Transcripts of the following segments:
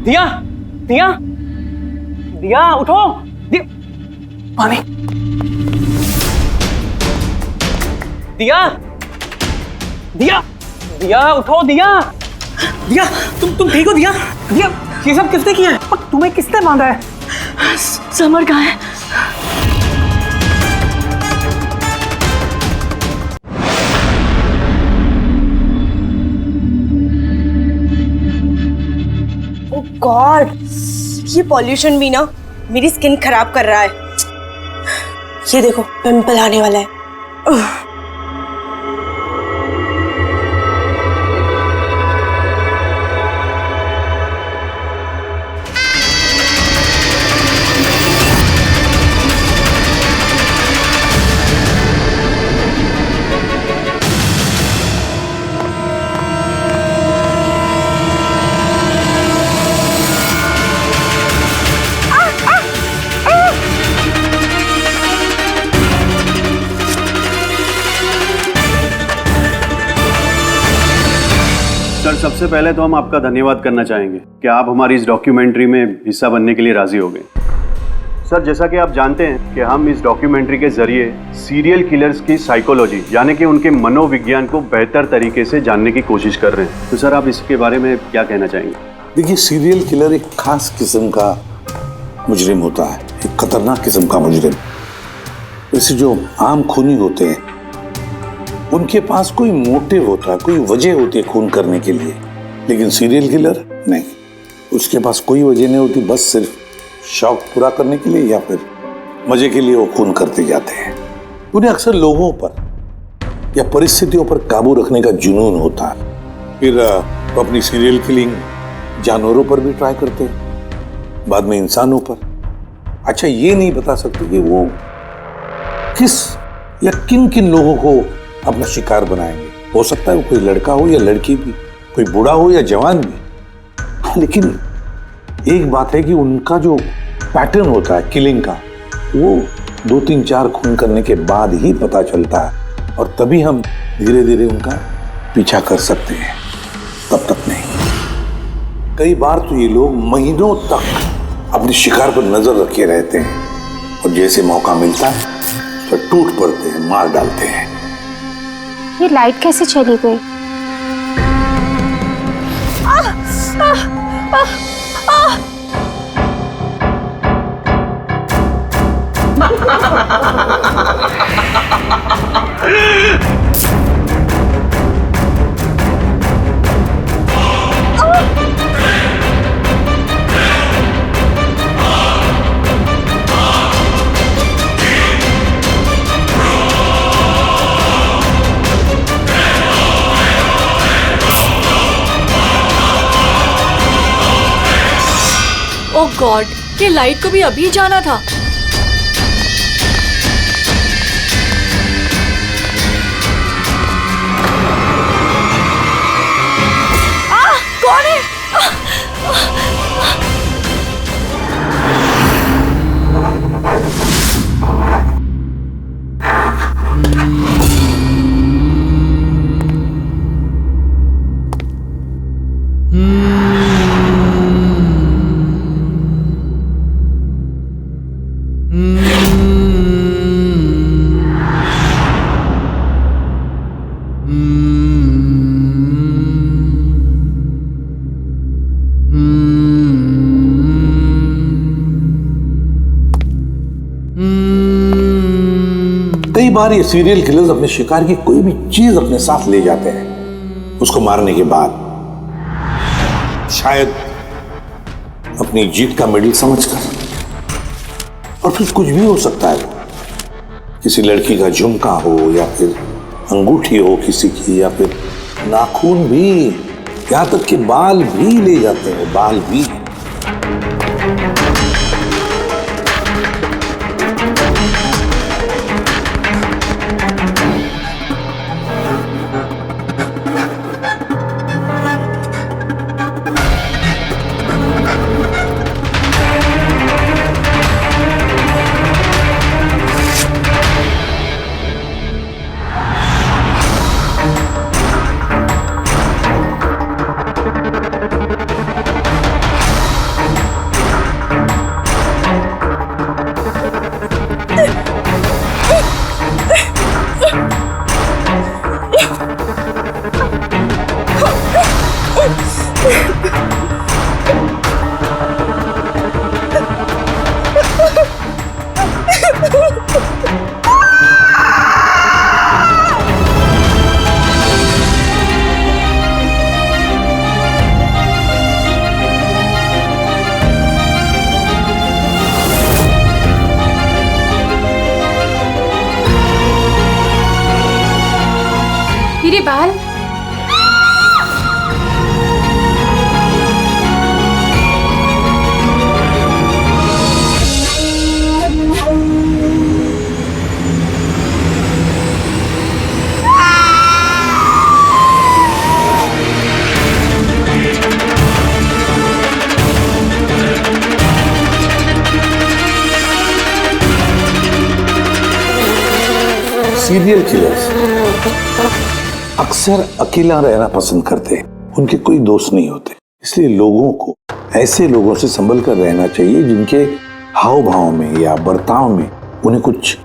दिया, दिया, दिया उठो, दिया, पानी, दिया, दिया, दिया उठो, दिया, दिया, तुम ठीक हो दिया? दिया, ये सब किसने किया है? और तुम्हें किसने बांधा है? समर कहाँ है? ओह गॉड, ये पॉल्यूशन भी ना मेरी स्किन खराब कर रहा है। ये देखो पिंपल आने वाला है। सर, सबसे पहले तो हम आपका धन्यवाद करना चाहेंगे कि आप हमारी इस डॉक्यूमेंट्री में हिस्सा बनने के लिए राजी हो गए। सर, जैसा कि आप जानते हैं कि हम इस डॉक्यूमेंट्री के जरिए सीरियल किलर्स की साइकोलॉजी यानी कि उनके मनोविज्ञान को बेहतर तरीके से जानने की कोशिश कर रहे हैं। तो सर, आप इसके बारे में क्या कहना चाहेंगे? देखिए, सीरियल किलर एक खास किस्म का मुजरिम होता है, एक खतरनाक किस्म का मुजरिम। वैसे जो आम खूनी होते हैं उनके पास कोई मोटिव होता है, कोई वजह होती है खून करने के लिए, लेकिन सीरियल किलर नहीं, उसके पास कोई वजह नहीं होती, बस सिर्फ शौक पूरा करने के लिए या फिर मजे के लिए वो खून करते जाते हैं। उन्हें अक्सर लोगों पर या परिस्थितियों पर काबू रखने का जुनून होता है। फिर वो अपनी सीरियल किलिंग जानवरों पर भी ट्राई करते हैं, बाद में इंसानों पर। अच्छा, ये नहीं बता सकते कि वो किस या किन किन लोगों को अपना शिकार बनाएंगे। हो सकता है वो कोई लड़का हो या लड़की भी, कोई बूढ़ा हो या जवान भी। लेकिन एक बात है कि उनका जो पैटर्न होता है किलिंग का, वो 2-3-4 खून करने के बाद ही पता चलता है, और तभी हम धीरे धीरे उनका पीछा कर सकते हैं, तब तक नहीं। कई बार तो ये लोग महीनों तक अपने शिकार पर नजर रखे रहते हैं, और जैसे मौका मिलता है तो टूट पड़ते हैं, मार डालते हैं। ये लाइट कैसे चली गई? ओह गॉड, ये लाइट को भी अभी जाना था। कौन है? कई बार ये सीरियल किलर्स अपने शिकार की कोई भी चीज अपने साथ ले जाते हैं, उसको मारने के बाद शायद अपनी जीत का मेडल समझकर। और फिर कुछ भी हो सकता है, किसी लड़की का झुमका हो या फिर अंगूठी हो किसी की, या फिर नाखून भी, यहां तक कि बाल भी ले जाते हैं, बाल भी। मेरे बाल। सीरियल किलर्स अक्सर अकेला रहना पसंद करते हैं। उनके कोई दोस्त नहीं होते, इसलिए लोगों को ऐसे लोगों से संभल कर रहना चाहिए जिनके हाव भाव में या बर्ताव में उन्हें कुछ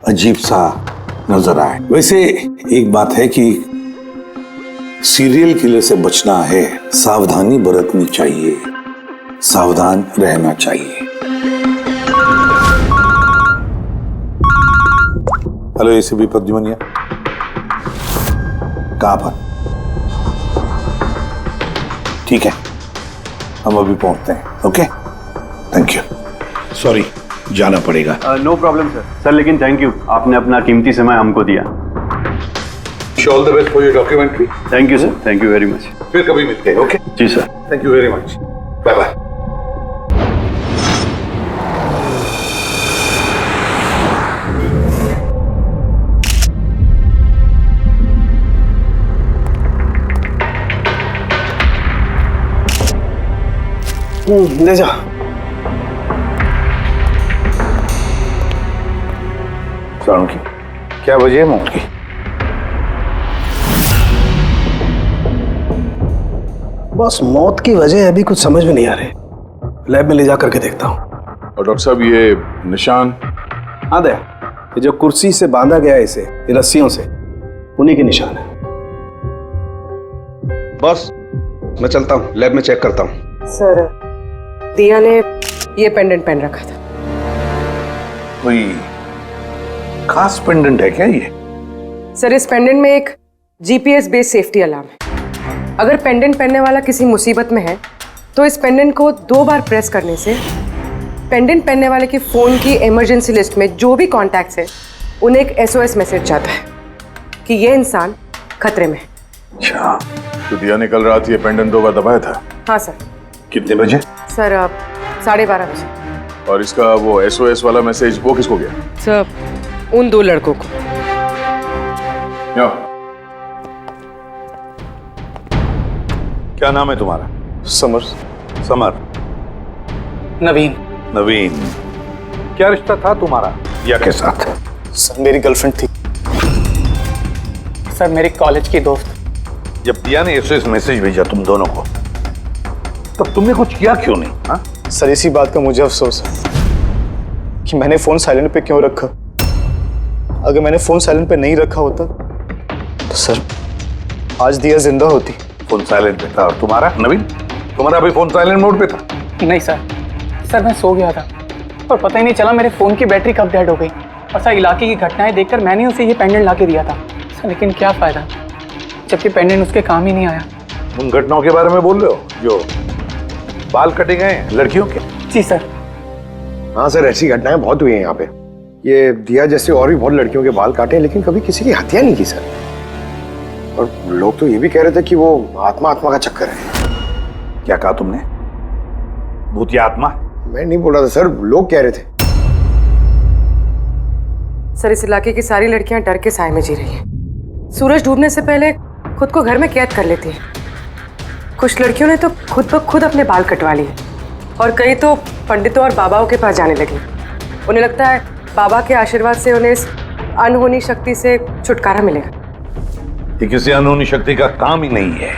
अजीब सा नजर आए। वैसे एक बात है कि सीरियल किलर से बचना है, सावधानी बरतनी चाहिए, सावधान रहना चाहिए। हेलो एसीपी प्रद्युमन, कहां पर? ठीक है, हम अभी पहुंचते हैं। Okay, thank you. सॉरी, जाना पड़ेगा। No problem sir. सर लेकिन थैंक यू, आपने अपना कीमती समय हमको दिया। All the best for your documentary. Thank you sir, thank you very much. फिर कभी मिलते हैं। Okay ji sir. Thank you very much. Bye bye. ले जा। साउंड की क्या वजह है मौत की? बस मौत की वजह अभी कुछ समझ में नहीं आ रही। लैब में ले जा करके देखता हूँ। और डॉक्टर साहब ये निशान? हाँ दया, ये जो कुर्सी से बांधा गया है इसे, ये रस्सियों से, उन्हीं के निशान है। बॉस, मैं चलता हूँ, लैब में चेक करता हूँ। सर, दिया ने ये पेंडेंट पहन रखा था। कोई खास पेंडेंट है क्या ये? सर, इस पेंडेंट में एक जीपीएस बेस्ड सेफ्टी अलार्म है। अगर पेंडेंट पहनने वाला किसी मुसीबत में है तो इस पेंडेंट को 2 बार प्रेस करने से पेंडेंट पहनने वाले के फोन की इमरजेंसी लिस्ट में जो भी कॉन्टैक्ट्स है उन्हें एक SOS मैसेज जाता है कि ये इंसान खतरे में है। अच्छा, तो दिया ने कल रात ये पेंडेंट 2 बार दबाया था? हाँ सर। कितने बजे? सर, 12:30 बजे। और इसका वो SOS वाला मैसेज वो किसको गया? सर, उन 2 लड़कों को। क्या नाम है तुम्हारा? समर। समर। नवीन। नवीन। क्या रिश्ता था तुम्हारा दिया के साथ? सर, मेरी गर्लफ्रेंड थी। सर, मेरी कॉलेज की दोस्त। जब दिया ने SOS मैसेज भेजा तुम दोनों को, तब तुमने कुछ किया क्यों नहीं? हाँ? सर, इसी बात का मुझे अफसोस है कि मैंने फोन साइलेंट पे क्यों रखा। अगर मैंने फोन साइलेंट पे नहीं रखा होता तो सर आज दिया जिंदा होती। फोन साइलेंट पे था। और तुम्हारा नवीन, तुम्हारा भी फोन साइलेंट मोड पे था? नहीं सर, मैं सो गया था और पता ही नहीं चला मेरे फोन की बैटरी कब डेड हो गई। और सर, इलाके की घटनाएं देखकर मैंने उसे ये पेंडेंट ला के दिया था सर, लेकिन क्या फायदा जबकि पेंडेंट उसके काम ही नहीं आया। उन घटनाओं के बारे में बोल रहे हो जो बाल कटे गए लड़कियों के? जी सर। हाँ सर, ऐसी घटनाएं बहुत हुई हैं यहाँ पे। ये दिया जैसे और भी बहुत लड़कियों के बाल काटे हैं, लेकिन कभी किसी की हत्या नहीं की सर। और लोग तो ये भी कह रहे थे कि वो आत्मा का चक्कर है। क्या कहा तुमने? भूत या आत्मा? मैं नहीं बोल रहा था सर, लोग कह रहे थे। सर, इस इलाके की सारी लड़कियां डर के साए में जी रही हैं। सूरज डूबने से पहले खुद को घर में कैद कर लेती हैं। कुछ लड़कियों ने तो खुद ब खुद अपने बाल कटवा लिए और कई तो पंडितों और बाबाओं के पास जाने लगी। उन्हें लगता है बाबा के आशीर्वाद से उन्हें इस अनहोनी शक्ति से छुटकारा मिलेगा। ये किसी अनहोनी शक्ति का काम ही नहीं है,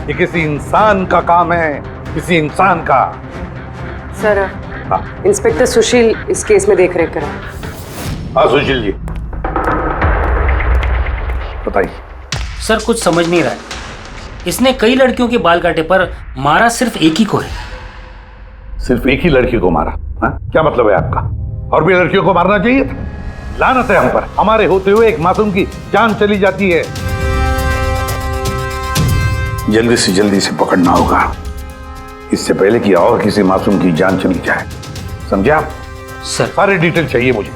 ये किसी इंसान का काम है, किसी इंसान का। सर, इंस्पेक्टर सुशील इस केस में देख रेख कर रहे हैं। हाँ सुशील जी, बताइए। सर, कुछ समझ नहीं रहा है। इसने कई लड़कियों के बाल काटे पर मारा सिर्फ एक ही को है। सिर्फ एक ही लड़की को मारा? हाँ? क्या मतलब है आपका? और भी लड़कियों को मारना चाहिए था? लानत है हम पर, हमारे होते हुए एक मासूम की जान चली जाती है। जल्दी से पकड़ना होगा, इससे पहले कि और किसी मासूम की जान चली जाए। समझे आप? सर। सारे डिटेल चाहिए मुझे,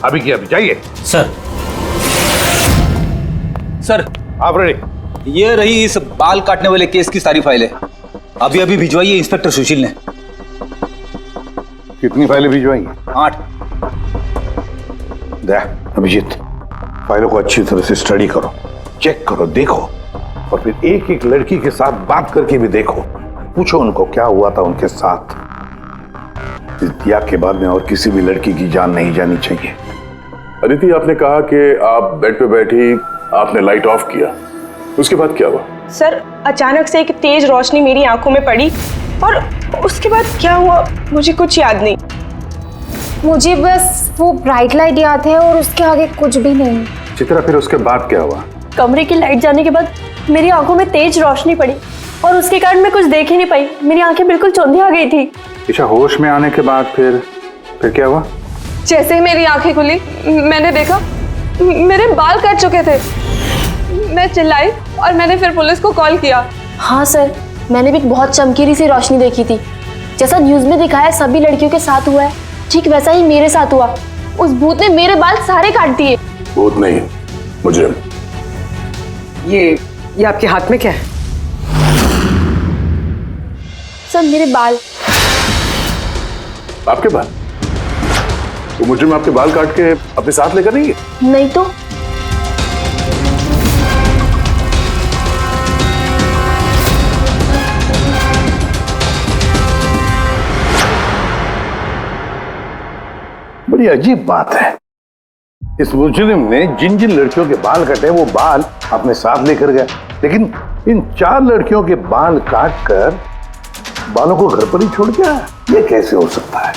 अभी की अभी चाहिए। सर। सर आप रेडी? ये रही इस बाल काटने वाले केस की सारी फाइलें, अभी अभी भिजवाइए इंस्पेक्टर सुशील ने। कितनी फाइलें भिजवाई? 8। अभिजीत, फाइलों को अच्छी तरह से स्टडी करो, चेक करो, देखो, और फिर एक एक लड़की के साथ बात करके भी देखो। पूछो उनको क्या हुआ था उनके साथ। इस दिया के बाद में और किसी भी लड़की की जान नहीं जानी चाहिए। अदिति, आपने कहा कि आप बेड पे बैठी, आपने लाइट ऑफ किया, उसके बाद क्या हुआ? सर अचानक से एक तेज रोशनी मेरी आंखों में पड़ी और उसके बाद क्या हुआ मुझे कुछ याद नहीं। मुझे बस वो ब्राइट लाइट याद है और उसके आगे कुछ भी नहीं। चित्रा, फिर उसके बाद क्या हुआ? कमरे की लाइट जाने के बाद मेरी आंखों में तेज रोशनी पड़ी और उसके कारण मैं कुछ देख ही नहीं पाई, मेरी आंखें बिल्कुल चौंधी आ गई थी। ईशा, होश में आने के बाद फिर क्या हुआ? जैसे ही मेरी आंखें खुली मैंने देखा मेरे बाल कट चुके थे। मैं चिल्लाई और मैंने फिर पुलिस को कॉल किया। हाँ सर, मैंने भी बहुत चमकीली सी रोशनी देखी थी, जैसा न्यूज में दिखाया सभी लड़कियों के साथ हुआ है, ठीक वैसा ही मेरे साथ हुआ। उस भूत ने मेरे बाल सारे काट दिए। भूत नहीं, मुजरिम। ये आपके हाथ में क्या है? सर मेरे बाल। आपके बाल? वो मुजरिम आपके बाल काट के अपने साथ लेकर नहीं गए? नहीं तो। बड़ी अजीब बात है, इस मुजरिम ने जिन जिन लड़कियों के बाल कटे वो बाल अपने साथ लेकर गया, लेकिन इन 4 लड़कियों के बाल काट कर बालों को घर पर ही छोड़ गया। ये कैसे हो सकता है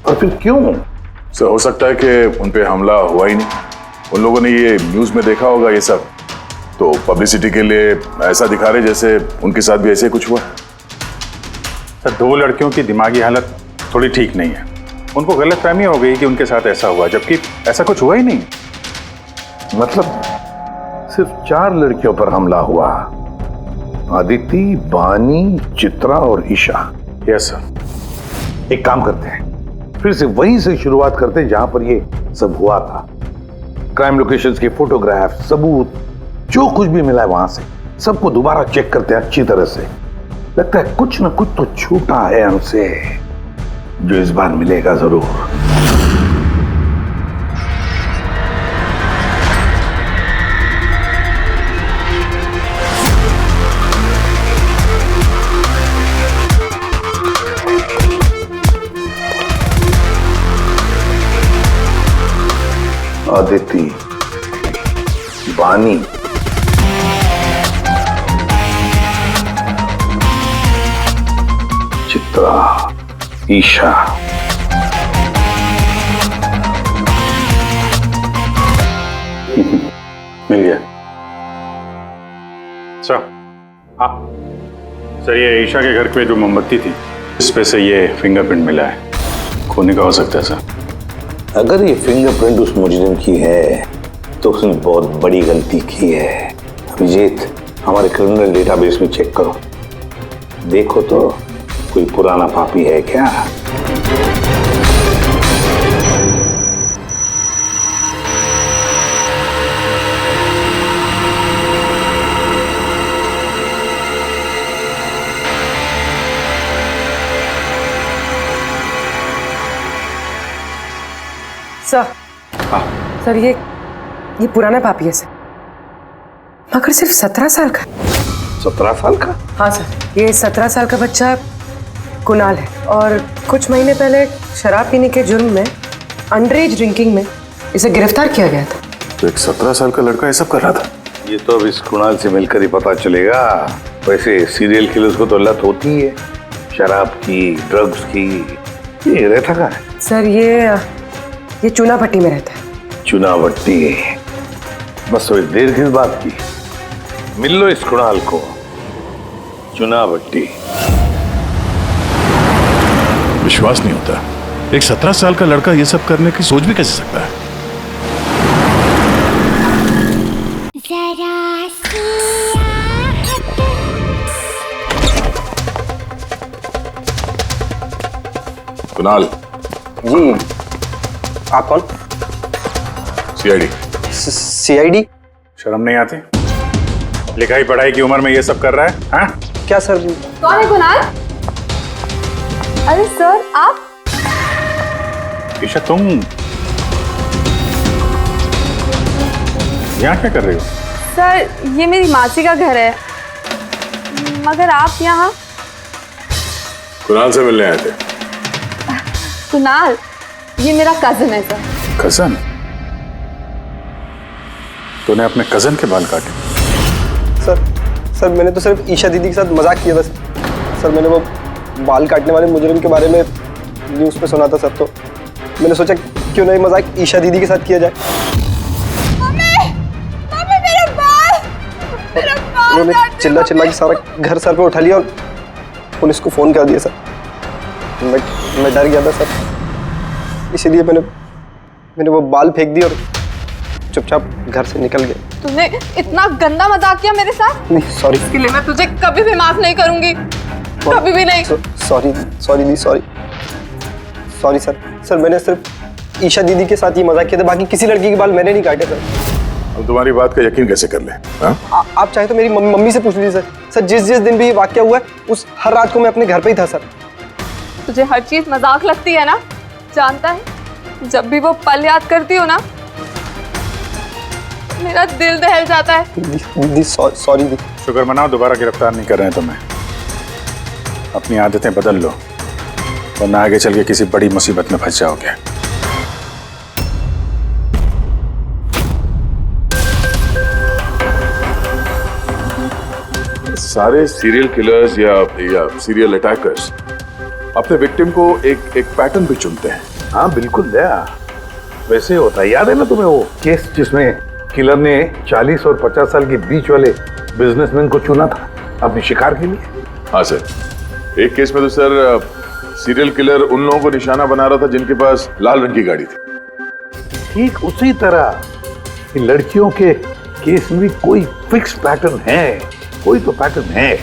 और फिर क्यों? सर, हो सकता है कि उन पे हमला हुआ ही नहीं, उन लोगों ने ये न्यूज में देखा होगा ये सब, तो पब्लिसिटी के लिए ऐसा दिखा रहे जैसे उनके साथ भी ऐसे कुछ हुआ। सर, 2 लड़कियों की दिमागी हालत थोड़ी ठीक नहीं है, उनको गलतफहमी हो गई कि उनके साथ ऐसा हुआ, जबकि ऐसा कुछ हुआ ही नहीं। मतलब सिर्फ 4 लड़कियों पर हमला हुआ? आदिति, बानी, चित्रा और ईशा। Yes sir. एक काम करते हैं, फिर से वहीं से शुरुआत करते हैं जहां पर ये सब हुआ था। क्राइम लोकेशंस के फोटोग्राफ, सबूत, जो कुछ भी मिला है वहां से सबको दोबारा चेक करते हैं अच्छी तरह से। लगता है कुछ ना कुछ तो छूटा है हमसे, जो इस बार मिलेगा जरूर। आदिति, बानी, चित्रा, ईशा। मिल गया सर। हाँ सर, ये ईशा के घर पे जो मोमबत्ती थी इस पे से ये फिंगरप्रिंट मिला है, खोने का हो सकता है सर। अगर ये फिंगरप्रिंट उस मुजरिम की है तो उसने बहुत बड़ी गलती की है। अभिजीत, हमारे क्रिमिनल डेटाबेस में चेक करो, देखो तो कोई पुराना पापी है क्या। सर ये पुराना पापी है सर, मगर सिर्फ 17 साल का। 17 साल का? हाँ सर, ये 17 साल का बच्चा कुणाल है और कुछ महीने पहले शराब पीने के जुर्म में अंडर एज ड्रिंकिंग में इसे गिरफ्तार किया गया था। तो एक 17 साल का लड़का ये सब कर रहा था? ये तो अब इस कुणाल से मिलकर ही पता चलेगा। वैसे सीरियल किलर्स को तो लत होती है शराब की, ड्रग्स की। ये रहता कहाँ है? सर ये चूना भट्टी में रहता है। चूना भट्टी? बस थोड़ी देर किस बात की, मिल लो इस कुणाल को चुनाभट्टी। विश्वास नहीं होता, एक 17 साल का लड़का ये सब करने की सोच भी कैसे सकता है? कुणाल जी, आप कौन? सीआईडी। सीआईडी? शर्म नहीं आती? लिखाई पढ़ाई की उम्र में ये सब कर रहा है? हाँ? क्या सर? कौन है कुणाल? अरे सर आप? ईशा तुम यहाँ क्या कर रही हो? सर ये मेरी मासी का घर है, मगर आप यहाँ? कुणाल से मिलने आए थे। कुणाल ये मेरा कजिन है सर। कजन? तूने अपने कजन के बाल काटे? सर मैंने तो सिर्फ ईशा दीदी के साथ मजाक किया था सर। मैंने वो बाल काटने वाले मुजरिम के बारे में न्यूज़ पे सुना था सर, तो मैंने सोचा क्यों नहीं मजाक ईशा दीदी के साथ किया जाए। उन्होंने चिल्ला के सारा घर सर पे उठा लिया और पुलिस को फोन कर दिया सर। मैं डर गया था सर, इसीलिए मैंने वो बाल फेंक दिए और चुपचाप घर से निकल गए। तूने इतना गंदा मजाक किया मेरे साथ? नहीं सॉरी, इसके लिए मैं तुझे कभी भी माफ नहीं करूंगी, कभी भी नहीं। Sorry sir. मैंने सिर्फ ईशा दीदी के साथ ही मजाक किया था, बाकी किसी लड़की के बाल मैंने नहीं काटे सर। अब तुम्हारी बात का यकीन कैसे कर ले? आप चाहे तो मेरी मम्मी से पूछ लीजिए सर। जिस दिन भी ये वाकया हुआ है उस हर रात को मैं अपने घर पे ही था सर। तुझे हर चीज मजाक लगती है ना? जानता है जब भी वो पल याद करती हो ना मेरा दिल दहल जाता है। दीदी सॉरी दीदी। शुक्र मनाओ दोबारा गिरफ्तार नहीं कर रहे हैं तुम्हें। अपनी आदतें बदल लो वरना आगे चल के किसी बड़ी मुसीबत में फंस जाओगे। सारे सीरियल किलर्स या सीरियल अटैकर्स अपने विक्टिम को एक पैटर्न भी चुनते हैं। हाँ बिल्कुल दया, वैसे होता है। याद है ना तुम्हें वो केस जिसमें किलर ने 40 और 50 साल के बीच वाले बिजनेसमैन को चुना था अपने शिकार के लिए? हाँ सर, एक केस में तो सर सीरियल किलर उन लोगों को निशाना बना रहा था जिनके पास लाल रंग की गाड़ी थी। ठीक उसी तरह लड़कियों के केस में भी कोई फिक्स पैटर्न है, कोई तो पैटर्न है।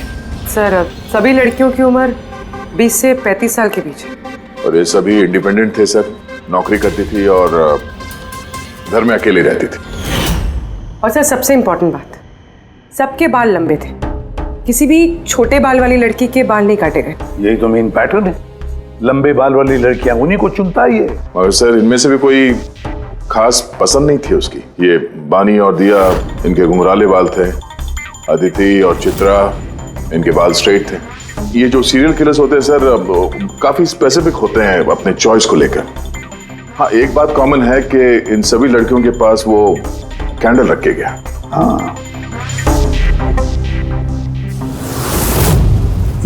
सर सभी लड़कियों की उम्र 20 से 35 साल के बीच है। और ये सभी इंडिपेंडेंट थे सर, नौकरी करती थी और घर में अकेले रहती थी। और सर सबसे इम्पोर्टेंट बात, सबके बाल लंबे थे, किसी भी छोटे बाल वाली लड़की के बाल नहीं काटे गए। यही तो मेन पैटर्न है, लंबे बाल वाली लड़कियां उन्हीं को चुनता है ये। और सर इनमें से भी कोई खास पसंद नहीं थी उसकी। ये बानी और दिया, इनके घुंघराले बाल थे। अदिति और चित्रा, इनके बाल स्ट्रेट थे। ये जो सीरियल किलर्स होते हैं सर काफी स्पेसिफिक होते हैं अपने चॉइस को लेकर। हाँ एक बात कॉमन है कि इन सभी लड़कियों के पास वो कैंडल रख के गया। हाँ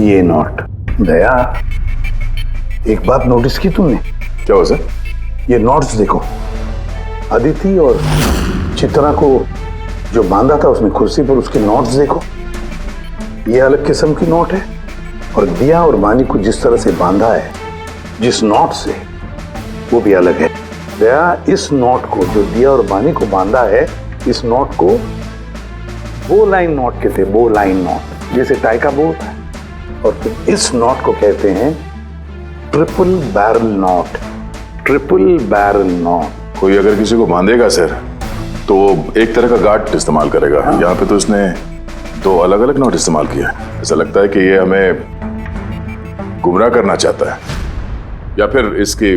ये नोट दया, एक बात नोटिस की तुमने? क्या हुआ सर? ये नोट्स देखो, अदिति और चित्रा को जो बांधा था उसमें कुर्सी पर, उसके नोट्स देखो, ये अलग किस्म की नोट है। और दिया और बानी को जिस तरह से बांधा है जिस नोट से, वो भी अलग है। दया इस नोट को जो दिया और बानी को बांधा है, इस नोट को बो लाइन नोट कहते हैं, बो लाइन नोट, जैसे टाई का बो होता है। और फिर इस नोट को कहते हैं triple barrel note, triple barrel note. कोई अगर किसी को बांधेगा सर तो एक तरह का गार्ड इस्तेमाल करेगा। हाँ। यहाँ पे तो इसने 2 अलग अलग नोट इस्तेमाल किया। ऐसा लगता है कि ये हमें गुमराह करना चाहता है, या फिर इसकी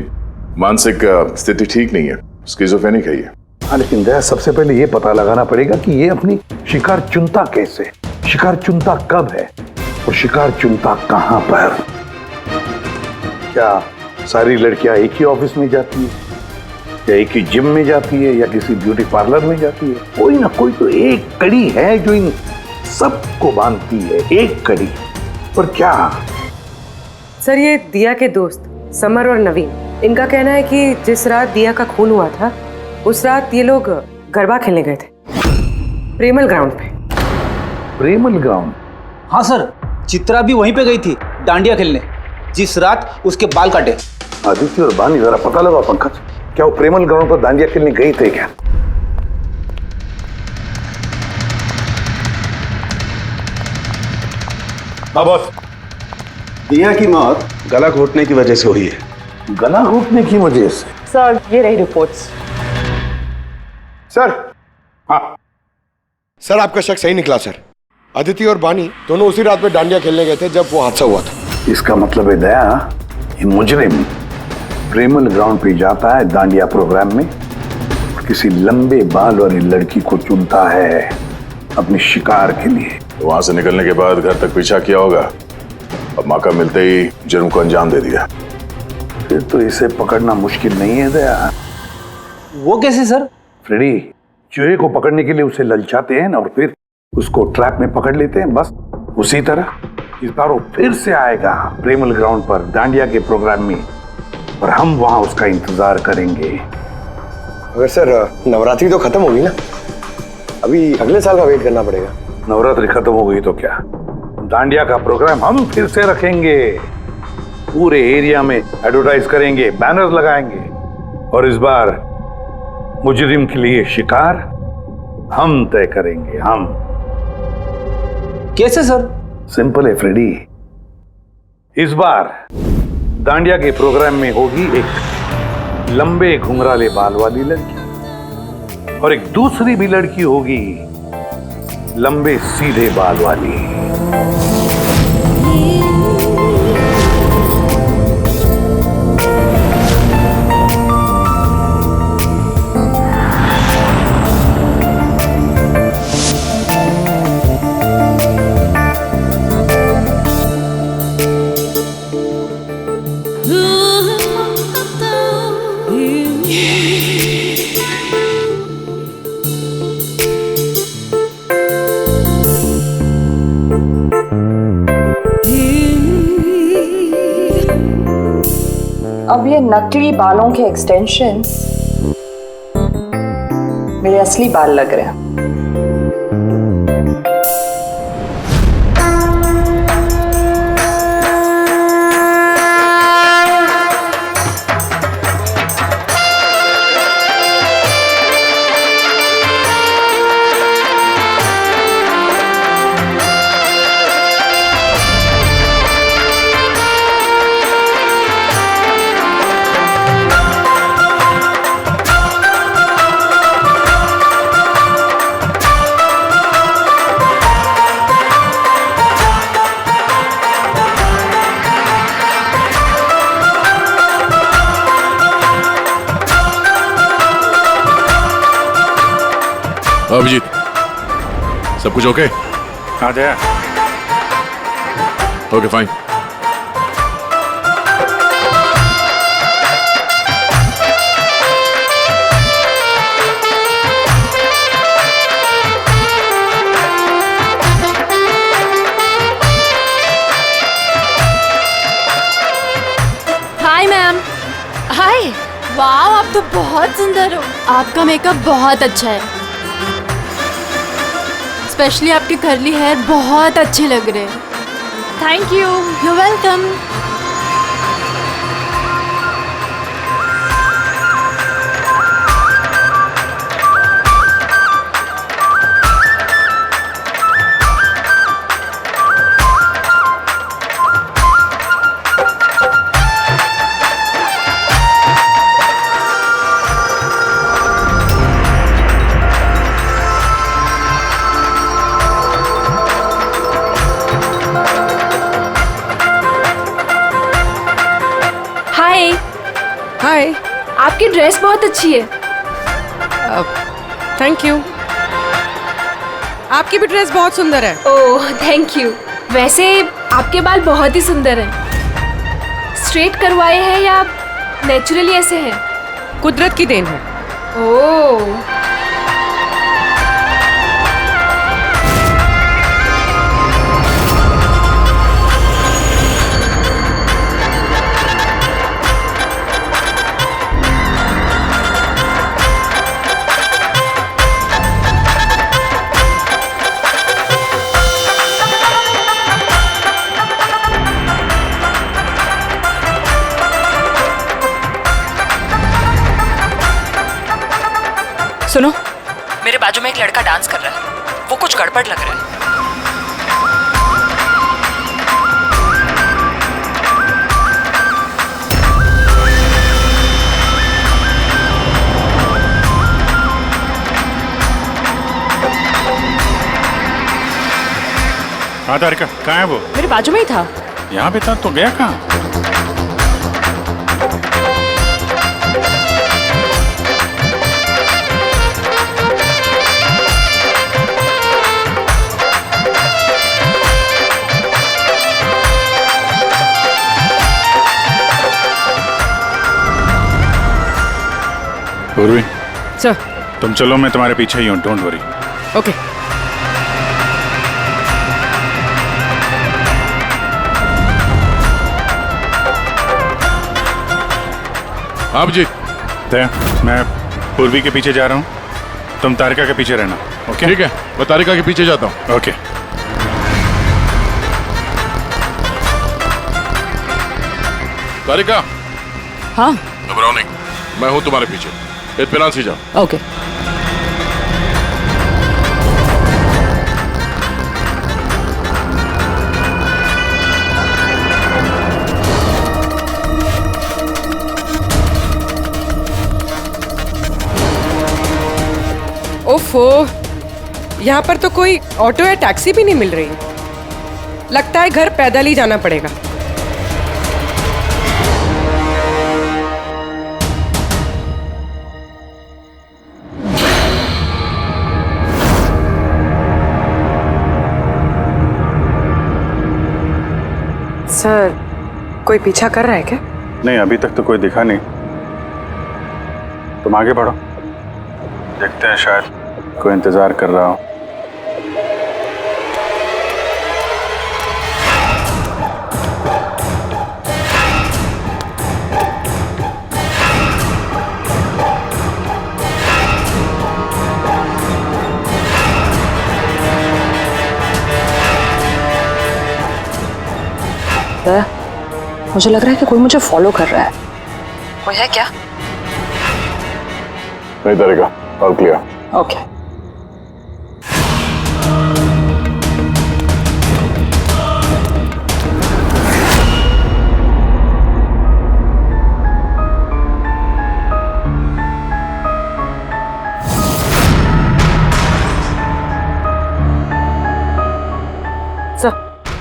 मानसिक स्थिति ठीक नहीं है, स्किज़ोफ्रेनिक है ये। हाँ लेकिन दया सबसे पहले ये पता लगाना पड़ेगा कि ये अपनी शिकार चुनता कैसे, शिकार चुनता कब है और शिकार चुनता कहां पर। क्या सारी लड़कियां एक ही ऑफिस में जाती है, या एक ही जिम में जाती है, या किसी ब्यूटी पार्लर में जाती है? कोई ना कोई तो एक कड़ी है जो इन सबको बांधती है, एक कड़ी। पर क्या? सर ये दिया के दोस्त समर और नवीन, इनका कहना है कि जिस रात दिया का खून हुआ था उस रात ये लोग गरबा खेलने गए थे प्रेमल ग्राउंड पे। प्रेमल ग्राउंड? हाँ सर, चित्रा भी वहीं पे गई थी डांडिया खेलने जिस रात उसके बाल काटे। आदित्य और बानी, जरा पता लगा पंकज, क्या वो प्रेमल ग्राउंड पर डांडिया खेलने गई थे क्या? हाँ बॉस। दिया की मौत गला घोटने की वजह से हुई है। गला घोटने की वजह से? सर ये रही रिपोर्ट्स। सर। हाँ सर, आपका शक सही निकला सर। अदिति और बानी दोनों उसी रात में डांडिया खेलने गए थे जब वो हादसा हुआ था। इसका मतलब है दया, ये मुजरिम प्रेमल ग्राउंड पे जाता है डांडिया प्रोग्राम में, किसी लंबे बाल वाली लड़की को चुनता है अपने शिकार के लिए। तो वहां से निकलने के बाद घर तक पीछा किया होगा, अब मौका मिलते ही जुर्म को अंजाम दे दिया। फिर तो इसे पकड़ना मुश्किल नहीं है दया। वो कैसे सर? फ्रेडी, चूहे को पकड़ने के लिए उसे ललचाते हैं और फिर उसको ट्रैप में पकड़ लेते हैं, बस उसी तरह इस बार वो फिर से आएगा प्रेमल ग्राउंड पर डांडिया के प्रोग्राम में और हम वहां उसका इंतजार करेंगे। अगर सर नवरात्रि तो खत्म होगी ना, अभी अगले साल का वेट करना पड़ेगा। नवरात्रि खत्म हो गई तो क्या, डांडिया का प्रोग्राम हम फिर से रखेंगे, पूरे एरिया में एडवर्टाइज करेंगे, बैनर लगाएंगे और इस बार मुजरिम के लिए शिकार हम तय करेंगे। हम कैसे सर? सिंपल है फ्रेडी, इस बार डांडिया के प्रोग्राम में होगी एक लंबे घुंघराले बाल वाली लड़की और एक दूसरी भी लड़की होगी लंबे सीधे बाल वाली। अब ये नकली बालों के एक्सटेंशंस मेरे असली बाल लग रहे हैं। अभिजीत, सब कुछ ओके? आ जाए। Okay fine. Hi ma'am. Hi. वाह, आप तो बहुत सुंदर हो। आपका मेकअप बहुत अच्छा है, स्पेशली आपके कर्ली हेयर बहुत अच्छे लग रहे हैं। Thank you. You welcome. Hi. आपकी ड्रेस बहुत अच्छी है। Thank you. आपकी भी ड्रेस बहुत सुंदर है। Oh thank you. वैसे आपके बाल बहुत ही सुंदर हैं। स्ट्रेट करवाए हैं या नेचुरली ऐसे हैं? कुदरत की देन है। ओह सुनो, मेरे बाजू में एक लड़का डांस कर रहा है, वो कुछ गड़बड़ लग रहा है। हाँ तारिका, कहाँ है वो? मेरे बाजू में ही था। यहाँ पे था तो गया कहाँ? पूर्वी सर, तुम चलो, मैं तुम्हारे पीछे ही हूँ, डोंट वरी। ओके। आप जी, मैं पूर्वी के पीछे जा रहा हूँ, तुम तारिका के पीछे रहना। ओके ठीक है, मैं तारिका के पीछे जाता हूँ। ओके। तारिका, हाँ घबराओ नहीं, मैं हूँ तुम्हारे पीछे, इत्मीनान से जाओ। ओके। ओफो, यहाँ पर तो कोई ऑटो या टैक्सी भी नहीं मिल रही। लगता है घर पैदल ही जाना पड़ेगा। सर, कोई पीछा कर रहा है क्या? नहीं, अभी तक तो कोई दिखा नहीं। तुम आगे बढ़ो, देखते हैं, शायद कोई इंतजार कर रहा हो। मुझे लग रहा है कि कोई मुझे फॉलो कर रहा है। कोई है क्या? नहीं तारिका, ऑल क्लियर। ओके।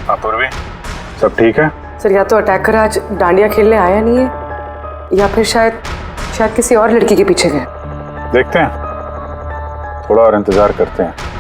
हाँ पूर्वी, सब ठीक है? सर, या तो अटैकर आज डांडिया खेलने आया नहीं है, या फिर शायद किसी और लड़की के पीछे गए। देखते हैं, थोड़ा और इंतजार करते हैं।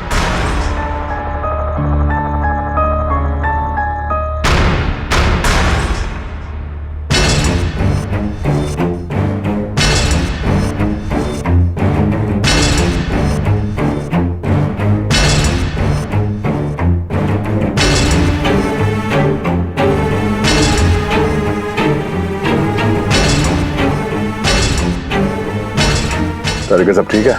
तारिका, सब ठीक है?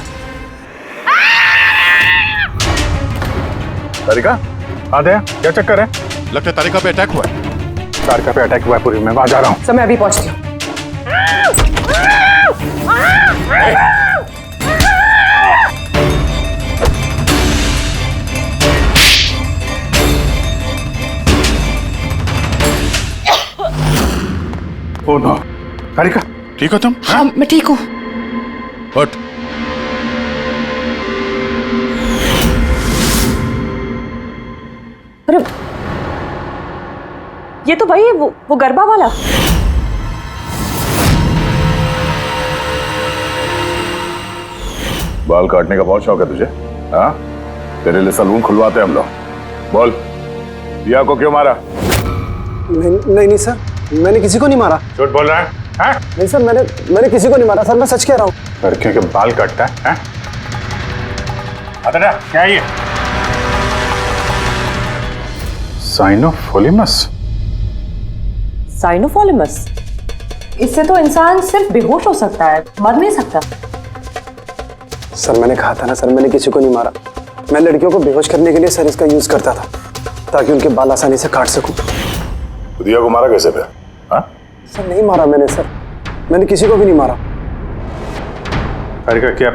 तारिका, आते हैं, क्या चक्कर है? लगता है तारिका पे अटैक हुआ है। तारिका पे अटैक हुआ है पूरी, मैं वहां जा रहा हूँ। सर, मैं अभी पहुंचती हूँ। ओह नो, तारिका, ठीक हो तुम? हाँ, मैं ठीक हूँ। हट। अरे, ये तो भाई वो गरबा वाला। बाल काटने का बहुत शौक है तुझे? हाँ, तेरे लिए सलून खुलवाते हैं हम लोग। बोल, दिया को क्यों मारा? नहीं सर, मैंने किसी को नहीं मारा। झूठ बोल रहा है? हाँ? नहीं सर, मैंने किसी को नहीं मारा सर, मैं सच कह रहा हूँ। लड़कियों के बाल काटता है? अरे क्या है ये? साइनोफोलिमस। साइनोफोलिमस? इससे तो इंसान सिर्फ बेहोश हो सकता है, मर नहीं सकता। सर, मैंने कहा था ना सर, मैंने किसी को नहीं मारा। मैं लड़कियों को बेहोश करने के लिए सर इसका यूज करता था, ताकि उनके बाल आसानी से काट सकूं। तो दिया को मारा कैसे फिर? हाँ? सर, नहीं मारा मैंने सर, मैंने किसी को भी नहीं मारा। तारिका, क्या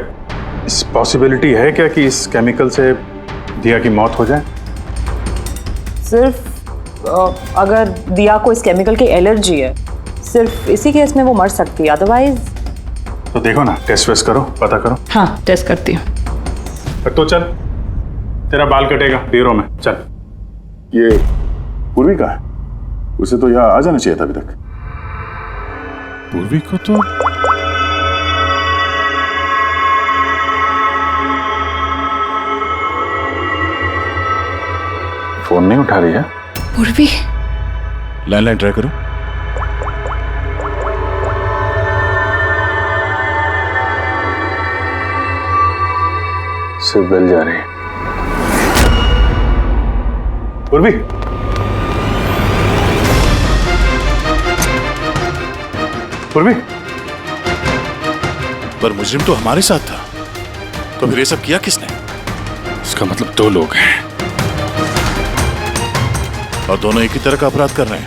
इस पॉसिबिलिटी है क्या कि इस केमिकल से दिया की मौत हो जाए? सिर्फ अगर दिया को इस केमिकल की एलर्जी है, सिर्फ इसी केस में वो मर सकती है, अदरवाइज। तो देखो ना, टेस्ट वेस्ट करो, पता करो। हाँ, टेस्ट करती हूँ। तो चल, तेरा बाल कटेगा ब्यूरो में, चल। ये पूर्वी का है, उसे तो यहाँ आ जाना चाहिए था अभी तक। पूर्वी को तो फोन नहीं उठा रही है। पूर्वी, लैंडलाइन ट्राई करो। सिर्फ बेल जा रही है। पूर्वी, पूर्वी। पर मुजरिम तो हमारे साथ था, तो फिर ये सब किया किसने? इसका मतलब दो लोग हैं और दोनों एक ही तरह का अपराध कर रहे हैं।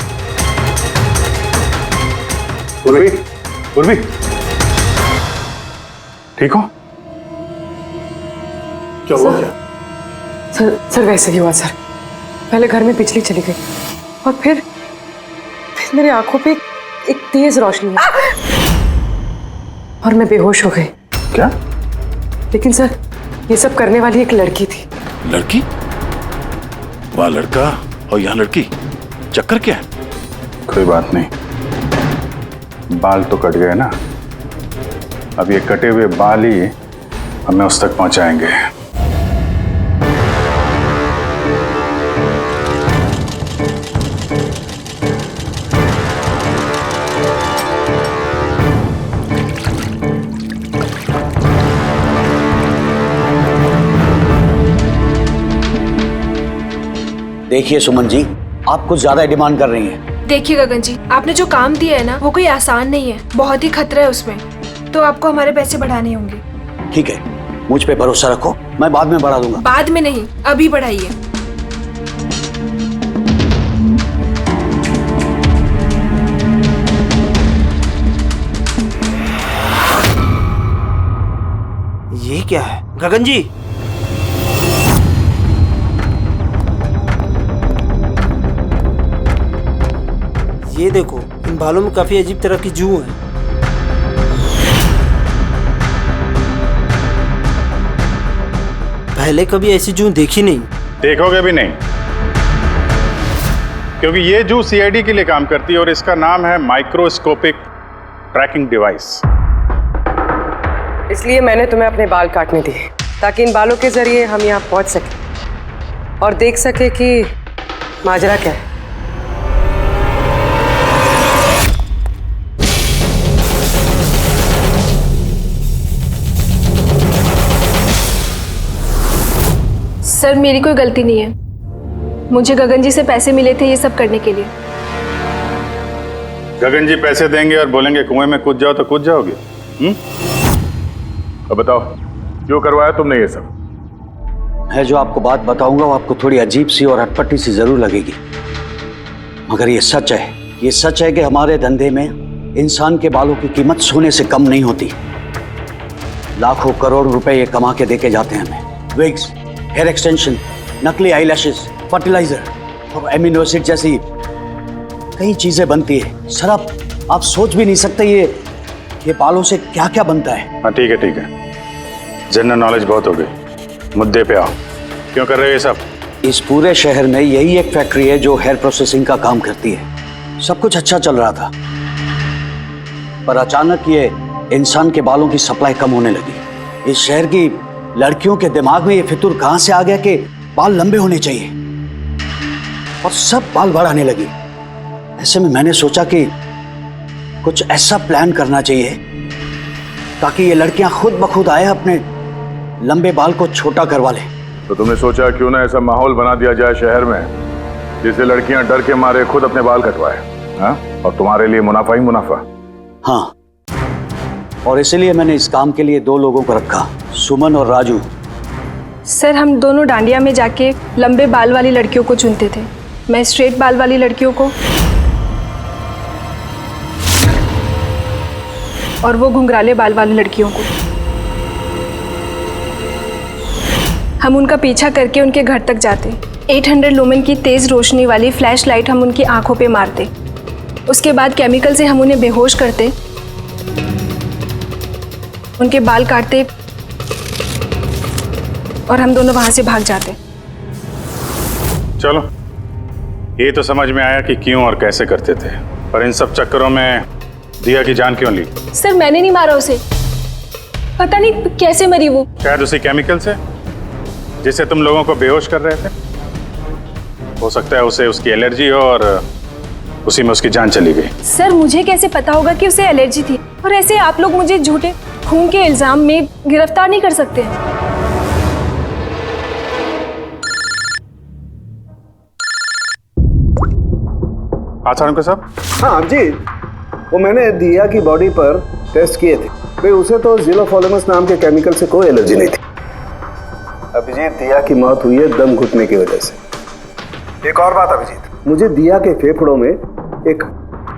पूर्वी, पूर्वी, ठीक हो? क्या हुआ क्या? सर वैसे ही हुआ सर। पहले घर में बिजली चली गई और फिर मेरी आंखों पे एक तेज रोशनी आई और मैं बेहोश हो गई। क्या? लेकिन सर, ये सब करने वाली एक लड़की थी। लड़की? वह लड़का और यहाँ लड़की, चक्कर क्या है? कोई बात नहीं, बाल तो कट गए ना, अब ये कटे हुए बाल ही हमें उस तक पहुंचाएंगे। देखिए सुमन जी, आप कुछ ज्यादा डिमांड कर रही हैं। देखिए गगन जी, आपने जो काम दिया है ना, वो कोई आसान नहीं है, बहुत ही खतरा है उसमें, तो आपको हमारे पैसे बढ़ाने होंगे। ठीक है, मुझ पे भरोसा रखो, मैं बाद में बढ़ा दूंगा। बाद में नहीं, अभी बढ़ाइए। ये क्या है गगन जी? ये देखो, इन बालों में काफी अजीब तरह की जू है। पहले कभी ऐसी जू देखी नहीं। देखोगे भी नहीं, क्योंकि ये जू सीआईडी के लिए काम करती है और इसका नाम है माइक्रोस्कोपिक ट्रैकिंग डिवाइस। इसलिए मैंने तुम्हें अपने बाल काटने दिए, ताकि इन बालों के जरिए हम यहाँ पहुंच सके और देख सके कि माजरा क्या है। सर, मेरी कोई गलती नहीं है, मुझे गगन जी से पैसे मिले थे ये सब करने के लिए। गगन जी पैसे देंगे और बोलेंगे कुएं में कूद जाओ तो कूद जाओगे? अब बताओ, क्यों करवाया तुमने ये सब? मैं जो आपको बात बताऊंगा वो आपको थोड़ी अजीब सी और अटपटी सी जरूर लगेगी, मगर ये सच है। ये सच है कि हमारे धंधे में इंसान के बालों की कीमत सोने से कम नहीं होती। लाखों करोड़ रुपए ये कमा के देके जाते हैं हमें। विग्स, हेयर एक्सटेंशन, नकली आईलैशेस, फर्टिलाइजर और एमिनो एसिड जैसी कई चीजें बनती है। सर, आप सोच भी नहीं सकते ये बालों से क्या क्या बनता है। हाँ ठीक है, जनरल नॉलेज बहुत हो गई, मुद्दे पे आओ। क्यों कर रहे हो ये सब? इस पूरे शहर में यही एक फैक्ट्री है जो हेयर प्रोसेसिंग का काम करती है। सब कुछ अच्छा चल रहा था, पर अचानक ये इंसान के बालों की सप्लाई कम होने लगी। इस शहर की लड़कियों के दिमाग में ये फितूर कहां से आ गया कि बाल लंबे होने चाहिए, और सब बाल बढ़ाने लगी। ऐसे में मैंने सोचा कि कुछ ऐसा प्लान करना चाहिए ताकि ये लड़कियां खुद ब खुद आए अपने लंबे बाल को छोटा करवा लें। तो तुमने सोचा क्यों ना ऐसा माहौल बना दिया जाए शहर में जिससे लड़कियां डर के मारे खुद अपने बाल कटवाए, हाँ? और तुम्हारे लिए मुनाफा ही मुनाफा। हाँ, और इसलिए मैंने इस काम के लिए दो लोगों को रखा, सुमन और राजू। सर, हम दोनों डांडिया में जाके लंबे बाल वाली लड़कियों को चुनते थे। मैं स्ट्रेट बाल वाली लड़कियों को और वो घुंघराले बाल वाली लड़कियों को। हम उनका पीछा करके उनके घर तक जाते। 800 लुमेन की तेज़ रोशनी वाली फ्लैश लाइट हम उनकी आंखों पे मारते। उसके बाद केमिकल से हम उन्हें बेहोश करते, उनके बाल काटते और हम दोनों वहां से भाग जाते। चलो, ये तो समझ में आया कि क्यों और कैसे करते थे, पर इन सब चक्करों में दिया की जान क्यों ली? सर मैंने नहीं मारा उसे, पता नहीं कैसे मरी वो। शायद उसी केमिकल से जिससे तुम लोगों को बेहोश कर रहे थे। हो सकता है उसे उसकी एलर्जी हो और उसी में उसकी जान चली गई। सर मुझे कैसे पता होगा कि उसे एलर्जी थी? और ऐसे आप लोग मुझे झूठे खून के इल्जाम में गिरफ्तार नहीं कर सकते। आचार्य साहब। हाँ अभिजीत, वो मैंने दिया की बॉडी पर टेस्ट किए थे भाई, उसे तो ज़िलोफॉलेमस नाम के केमिकल से कोई एलर्जी नहीं थी। अभिजीत, दिया की मौत हुई है दम घुटने की वजह से। एक और बात अभिजीत, मुझे दिया के फेफड़ों में एक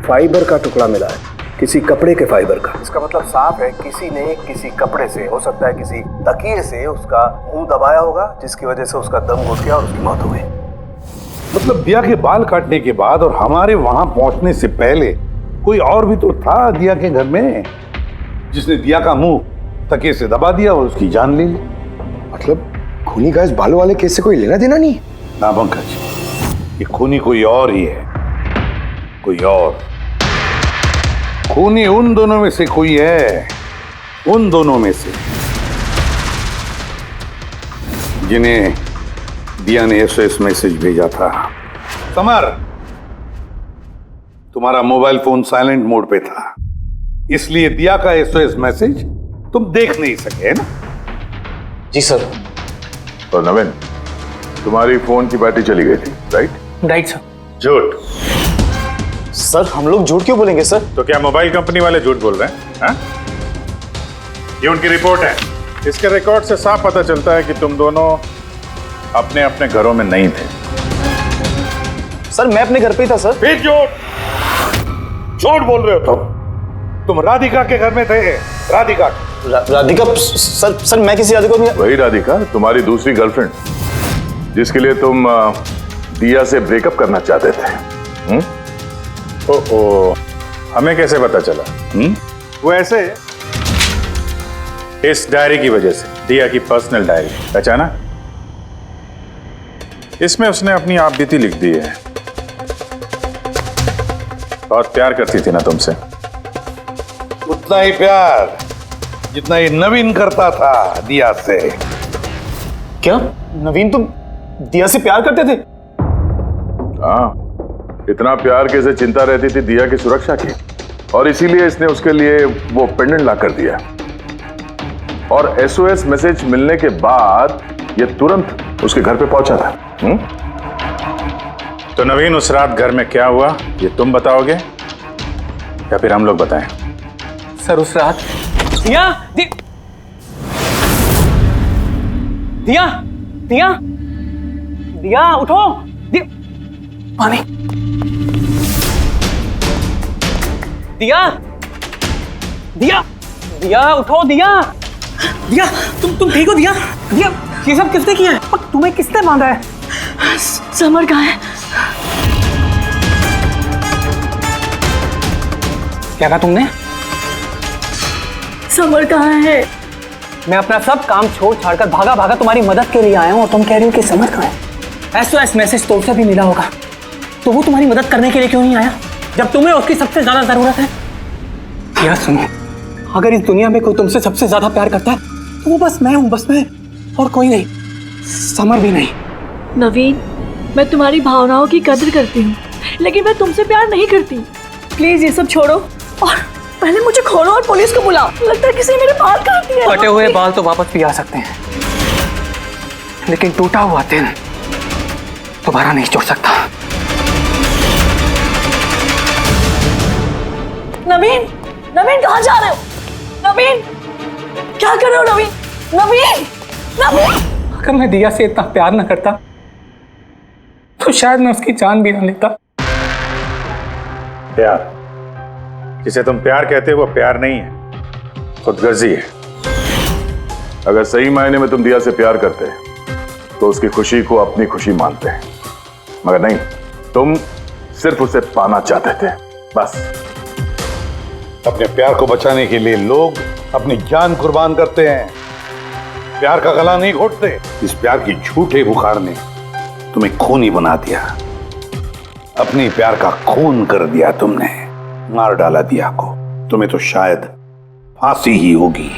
फाइबर का टुकड़ा मिला है, किसी कपड़े के फाइबर का। इसका मतलब साफ है किसी ने किसी कपड़े से, हो सकता है किसी तकिए से, उसका मुंह दबाया होगा, जिसकी वजह से उसका दम घुट गया और उसकी मौत हो गई। मतलब दिया के बाल काटने के बाद और हमारे वहां पहुंचने से पहले कोई और भी तो था दिया के घर में, जिसने दिया का मुंह तकिए से दबा दिया और उसकी जान ले ली। मतलब खूनी का इस बालों वाले केस से कोई लेना देना नहीं? ना पंकज, ये खूनी कोई और ही है, कोई और। खूनी उन दोनों में से कोई है, उन दोनों में से जिन्हें दिया ने एसओएस मैसेज भेजा था। समर, तुम्हारा मोबाइल फोन साइलेंट मोड पे था, इसलिए दिया का एसओएस मैसेज तुम देख नहीं सके, है ना? जी सर। और नवीन, तुम्हारी फोन की बैटरी चली गई थी, राइट? Right sir. झूठ। सर हम लोग झूठ क्यों बोलेंगे सर? तो क्या मोबाइल कंपनी वाले झूठ बोल रहे हैं? हाँ? ये उनकी रिपोर्ट है। इसके रिकॉर्ड से साफ पता चलता है कि तुम दोनों अपने अपने घरों में नहीं थे। सर मैं अपने घर पे ही था सर। फिर झूठ बोल रहे हो तुम राधिका के घर में थे। राधिका राधिका सर मैं किसी राधिका नहीं। वही राधिका, तुम्हारी दूसरी गर्लफ्रेंड, जिसके लिए तुम दिया से ब्रेकअप करना चाहते थे। ओहो, हमें कैसे पता चला? वो ऐसे, इस डायरी की वजह से, दिया की पर्सनल डायरी, पहचाना? इसमें उसने अपनी आप बीती लिख दी है। बहुत प्यार करती थी ना तुमसे। उतना ही प्यार जितना ये नवीन करता था दिया से। क्या नवीन तुम दिया से प्यार करते थे? हाँ, इतना प्यार कि इसे चिंता रहती थी दिया की सुरक्षा की, और इसीलिए इसने उसके लिए वो पेंडेंट ला कर दिया। और एसओएस मैसेज मिलने के बाद ये तुरंत उसके घर पे पहुंचा था। तो नवीन, उस रात घर में क्या हुआ ये तुम बताओगे या फिर हम लोग बताएं? सर उस रात दिया दिया दिया दिया उठो। पानी। दिया दिया दिया उठो। दिया दिया तुम ठीक हो? दिया दिया ये सब किसने किया है? और तुम्हें किसने बांधा है? समर कहाँ है? क्या कहा तुमने? समर कहाँ है? मैं अपना सब काम छोड़ छाड़कर भागा भागा तुम्हारी मदद के लिए आया हूँ और तुम कह रही हो कि समर कहाँ है? एसओएस मैसेज तो उसे भी मिला होगा, तो वो तुम्हारी मदद करने के लिए क्यों नहीं आया जब तुम्हें उसकी सबसे ज्यादा जरूरत है? क्या सुनो, अगर इस दुनिया में कोई तुमसे सबसे ज्यादा प्यार करता है तो वो बस मैं हूँ, बस मैं, और कोई नहीं, समर भी नहीं। नवीन, मैं तुम्हारी भावनाओं की कदर करती हूँ, लेकिन मैं तुमसे प्यार नहीं करती। प्लीज ये सब छोड़ो और पहले मुझे खोलो और पुलिस को बुलाओ। लगता है किसी ने मेरे बाल काट दिए। कटे हुए बाल तो वापस भी आ सकते हैं, लेकिन टूटा हुआ दिल दोबारा नहीं जोड़ सकता। नवीन, नवीन कहाँ जा रहे हो? नवीन, क्या कर रहे हो? नवीन, नवीन, नवीन। अगर मैं दिया से इतना प्यार न करता तो शायद मैं उसकी जान भी न लेता। प्यार, जिसे तुम प्यार कहते हो वो प्यार नहीं है, खुदगर्जी है। अगर सही मायने में तुम दिया से प्यार करते तो उसकी खुशी को अपनी खुशी मानते हैं, मगर नहीं, तुम सिर्फ उसे पाना चाहते थे, बस। अपने प्यार को बचाने के लिए लोग अपनी जान कुर्बान करते हैं, प्यार का गला नहीं घोटते। इस प्यार की झूठे बुखार ने तुम्हें खूनी बना दिया, अपनी प्यार का खून कर दिया तुमने, मार डाला दिया को। तुम्हें तो शायद फांसी ही होगी।